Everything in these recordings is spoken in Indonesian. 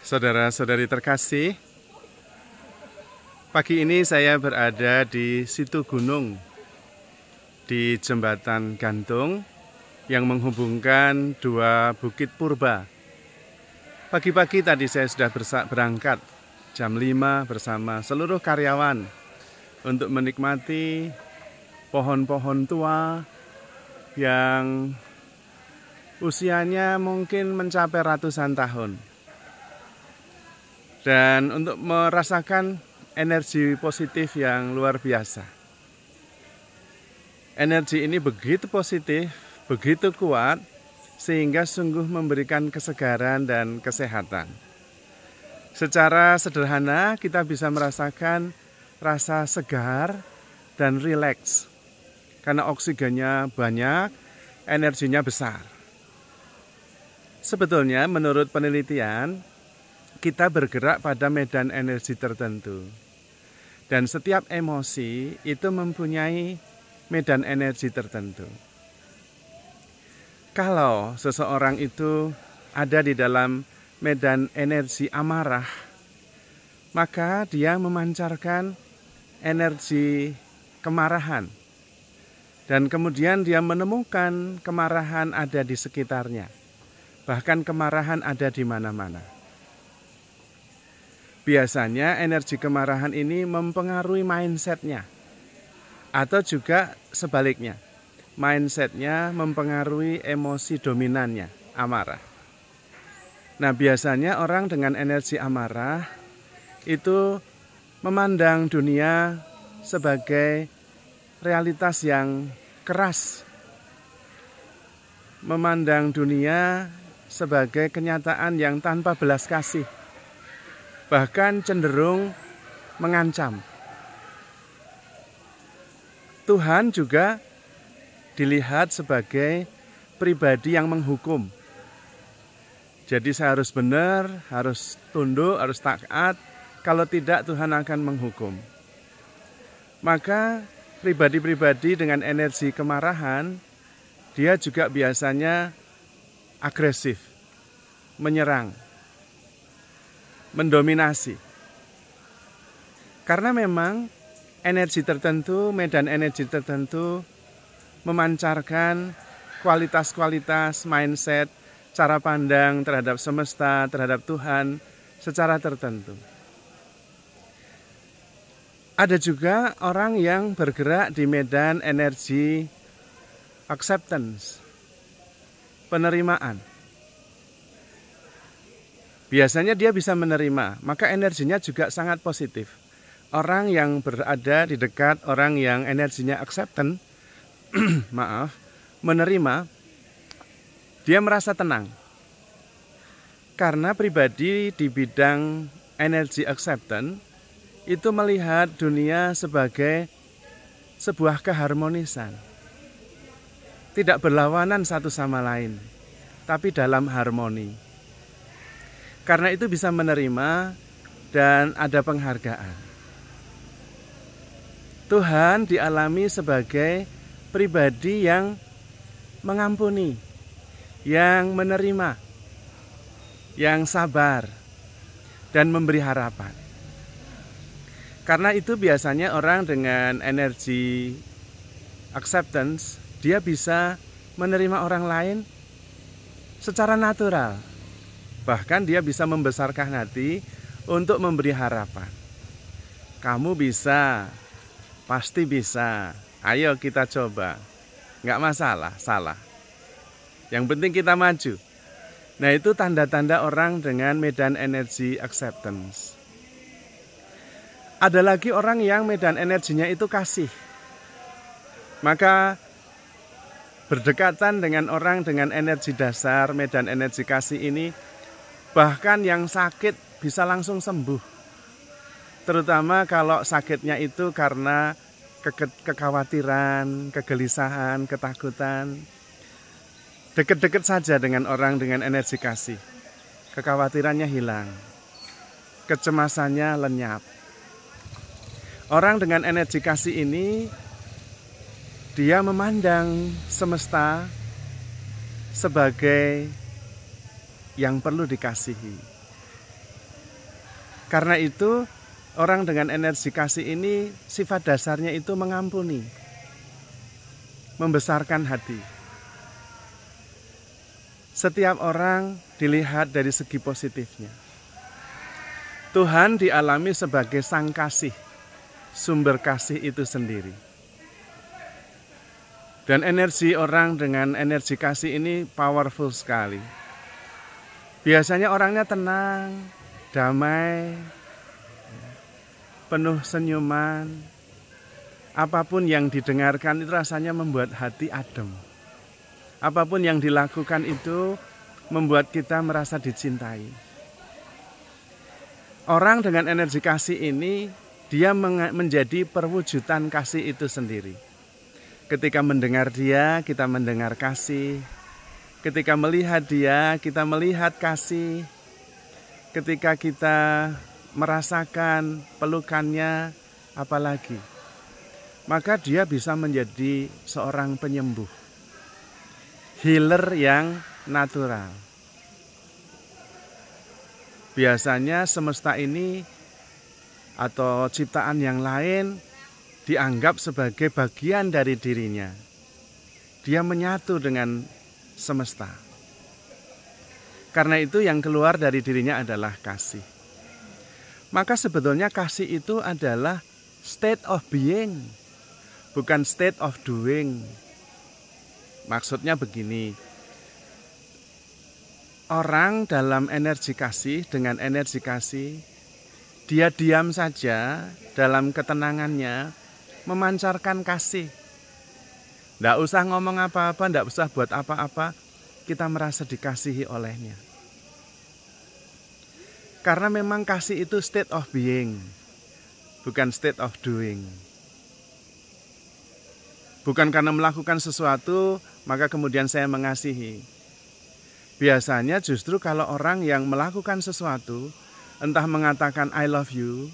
Saudara-saudari terkasih, pagi ini saya berada di Situ Gunung, di jembatan gantung yang menghubungkan dua bukit purba. Pagi-pagi tadi saya sudah berangkat jam 5 bersama seluruh karyawan untuk menikmati pohon-pohon tua yang usianya mungkin mencapai ratusan tahun. Dan untuk merasakan energi positif yang luar biasa. Energi ini begitu positif, begitu kuat, sehingga sungguh memberikan kesegaran dan kesehatan. Secara sederhana kita bisa merasakan rasa segar dan rileks. Karena oksigennya banyak, energinya besar. Sebetulnya menurut penelitian, kita bergerak pada medan energi tertentu. Dan setiap emosi itu mempunyai medan energi tertentu. Kalau seseorang itu ada di dalam medan energi amarah, maka dia memancarkan energi kemarahan. Dan kemudian dia menemukan kemarahan ada di sekitarnya. Bahkan kemarahan ada di mana-mana. Biasanya energi kemarahan ini mempengaruhi mindsetnya. Atau juga sebaliknya, mindsetnya mempengaruhi emosi dominannya, amarah. Nah, biasanya orang dengan energi amarah itu memandang dunia sebagai realitas yang keras. Memandang dunia sebagai kenyataan yang tanpa belas kasih. Bahkan cenderung mengancam. Tuhan juga dilihat sebagai pribadi yang menghukum. Jadi saya harus benar, harus tunduk, harus taat. Kalau tidak, Tuhan akan menghukum. Maka pribadi-pribadi dengan energi kemarahan, dia juga biasanya agresif, menyerang, mendominasi. Karena memang energi tertentu, medan energi tertentu memancarkan kualitas-kualitas mindset, cara pandang terhadap semesta, terhadap Tuhan secara tertentu. Ada juga orang yang bergerak di medan energi acceptance, penerimaan. Biasanya dia bisa menerima, maka energinya juga sangat positif. Orang yang berada di dekat orang yang energinya acceptance, menerima, dia merasa tenang. Karena pribadi di bidang energi acceptance itu melihat dunia sebagai sebuah keharmonisan. Tidak berlawanan satu sama lain, tapi dalam harmoni. Karena itu bisa menerima dan ada penghargaan. Tuhan dialami sebagai pribadi yang mengampuni, yang menerima, yang sabar, dan memberi harapan. Karena itu biasanya orang dengan energi acceptance, dia bisa menerima orang lain secara natural. Bahkan dia bisa membesarkan hati untuk memberi harapan. Kamu bisa, pasti bisa. Ayo kita coba. Nggak masalah, salah. Yang penting kita maju. Nah, itu tanda-tanda orang dengan medan energi acceptance. Ada lagi orang yang medan energinya itu kasih. Maka berdekatan dengan orang dengan energi dasar, medan energi kasih ini, bahkan yang sakit bisa langsung sembuh. Terutama kalau sakitnya itu karena kekhawatiran, kegelisahan, ketakutan. Deket-deket saja dengan orang dengan energi kasih. Kekhawatirannya hilang. Kecemasannya lenyap. Orang dengan energi kasih ini, dia memandang semesta sebagai yang perlu dikasihi. Karena itu orang dengan energi kasih ini sifat dasarnya itu mengampuni, membesarkan hati. Setiap orang dilihat dari segi positifnya. Tuhan dialami sebagai sang kasih, sumber kasih itu sendiri. Dan energi orang dengan energi kasih ini powerful sekali. Biasanya orangnya tenang, damai, penuh senyuman. Apapun yang didengarkan itu rasanya membuat hati adem. Apapun yang dilakukan itu membuat kita merasa dicintai. Orang dengan energi kasih ini, dia menjadi perwujudan kasih itu sendiri. Ketika mendengar dia, kita mendengar kasih. Ketika melihat dia, kita melihat kasih. Ketika kita merasakan pelukannya, apalagi. Maka dia bisa menjadi seorang penyembuh. Healer yang natural. Biasanya semesta ini atau ciptaan yang lain dianggap sebagai bagian dari dirinya. Dia menyatu dengan semesta. Karena itu yang keluar dari dirinya adalah kasih. Maka sebetulnya kasih itu adalah state of being, bukan state of doing. Maksudnya begini. Orang dalam energi kasih, dengan energi kasih, dia diam saja dalam ketenangannya, memancarkan kasih. Tidak usah ngomong apa-apa, tidak usah buat apa-apa, kita merasa dikasihi olehnya. Karena memang kasih itu state of being, bukan state of doing. Bukan karena melakukan sesuatu, maka kemudian saya mengasihi. Biasanya justru kalau orang yang melakukan sesuatu, entah mengatakan I love you,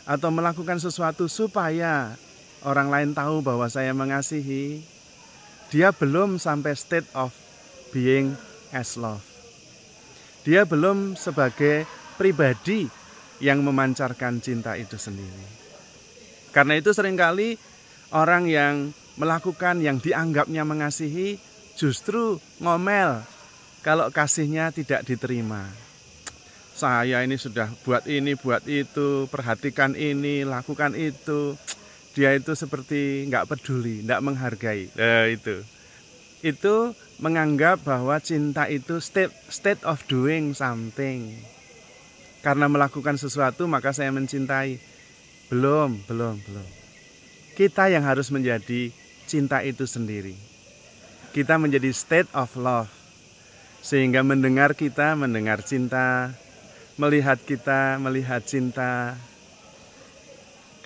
atau melakukan sesuatu supaya orang lain tahu bahwa saya mengasihi, dia belum sampai state of being as love. Dia belum sebagai pribadi yang memancarkan cinta itu sendiri. Karena itu seringkali orang yang melakukan yang dianggapnya mengasihi justru ngomel kalau kasihnya tidak diterima. Saya ini sudah buat ini, buat itu, perhatikan ini, lakukan itu. Dia itu seperti nggak peduli, nggak menghargai. Itu menganggap bahwa cinta itu state of doing something. Karena melakukan sesuatu maka saya mencintai. Belum. Kita yang harus menjadi cinta itu sendiri. Kita menjadi state of love. Sehingga mendengar kita, mendengar cinta, melihat kita, melihat cinta.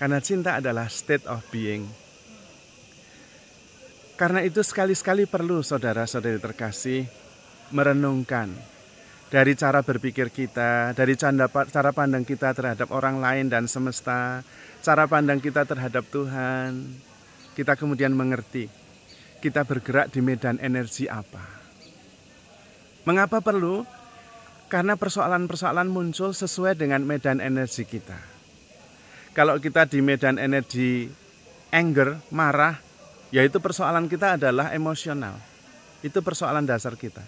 Karena cinta adalah state of being. Karena itu sekali-sekali perlu saudara-saudari terkasih merenungkan dari cara berpikir kita, dari cara pandang kita terhadap orang lain dan semesta, cara pandang kita terhadap Tuhan. Kita kemudian mengerti, kita bergerak di medan energi apa. Mengapa perlu? Karena persoalan-persoalan muncul sesuai dengan medan energi kita. Kalau kita di medan energi anger, marah, yaitu persoalan kita adalah emosional. Itu persoalan dasar kita.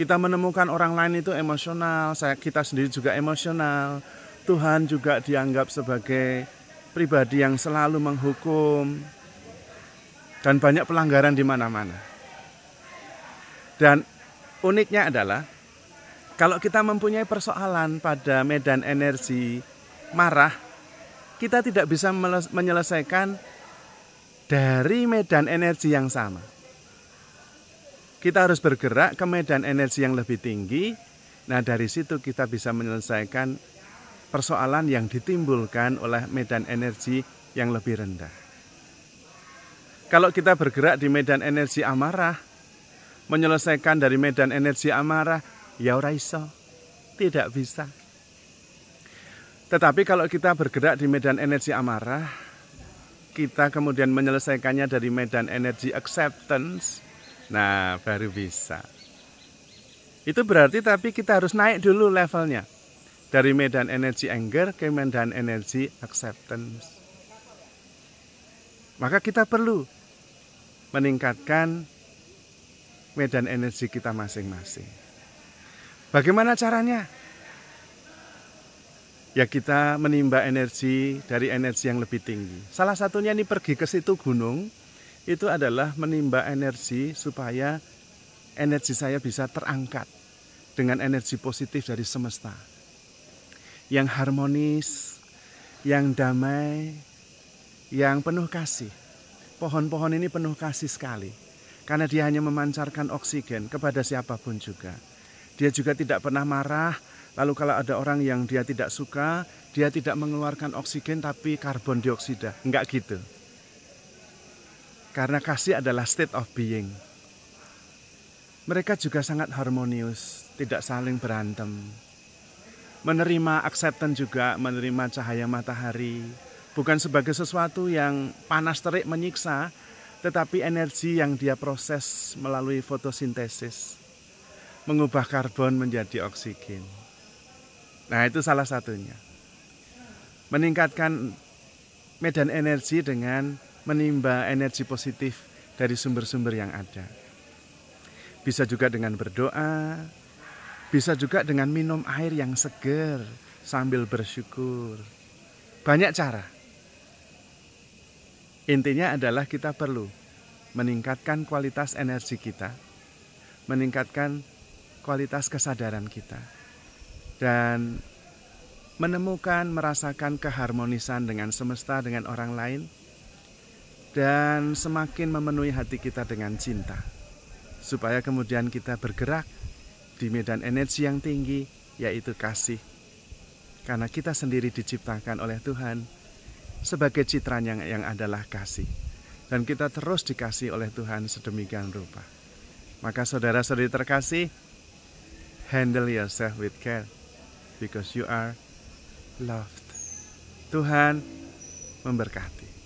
Kita menemukan orang lain itu emosional, kita sendiri juga emosional. Tuhan juga dianggap sebagai pribadi yang selalu menghukum. Dan banyak pelanggaran di mana-mana. Dan uniknya adalah, kalau kita mempunyai persoalan pada medan energi marah, kita tidak bisa menyelesaikan dari medan energi yang sama. Kita harus bergerak ke medan energi yang lebih tinggi. Nah, dari situ kita bisa menyelesaikan persoalan yang ditimbulkan oleh medan energi yang lebih rendah. Kalau kita bergerak di medan energi amarah, menyelesaikan dari medan energi amarah, ya ora iso, tidak bisa. Tetapi kalau kita bergerak di medan energi amarah, kita kemudian menyelesaikannya dari medan energi acceptance, nah baru bisa. Itu berarti tapi kita harus naik dulu levelnya. Dari medan energi anger ke medan energi acceptance. Maka kita perlu meningkatkan medan energi kita masing-masing. Bagaimana caranya? Ya kita menimba energi dari energi yang lebih tinggi. Salah satunya ini pergi ke situ gunung, itu adalah menimba energi supaya energi saya bisa terangkat dengan energi positif dari semesta. Yang harmonis, yang damai, yang penuh kasih. Pohon-pohon ini penuh kasih sekali. Karena dia hanya memancarkan oksigen kepada siapapun juga. Dia juga tidak pernah marah. Lalu kalau ada orang yang dia tidak suka, dia tidak mengeluarkan oksigen tapi karbon dioksida. Enggak gitu. Karena kasih adalah state of being. Mereka juga sangat harmonius, tidak saling berantem. Menerima acceptance juga, menerima cahaya matahari. Bukan sebagai sesuatu yang panas terik menyiksa, tetapi energi yang dia proses melalui fotosintesis. Mengubah karbon menjadi oksigen. Nah itu salah satunya. Meningkatkan medan energi dengan menimba energi positif dari sumber-sumber yang ada. Bisa juga dengan berdoa, bisa juga dengan minum air yang segar sambil bersyukur. Banyak cara. Intinya adalah kita perlu meningkatkan kualitas energi kita, meningkatkan kualitas kesadaran kita, dan menemukan, merasakan keharmonisan dengan semesta, dengan orang lain, dan semakin memenuhi hati kita dengan cinta, supaya kemudian kita bergerak di medan energi yang tinggi, yaitu kasih. Karena kita sendiri diciptakan oleh Tuhan sebagai citranya yang adalah kasih. Dan kita terus dikasih oleh Tuhan sedemikian rupa. Maka saudara-saudari terkasih, handle yourself with care, because you are loved. Tuhan memberkati.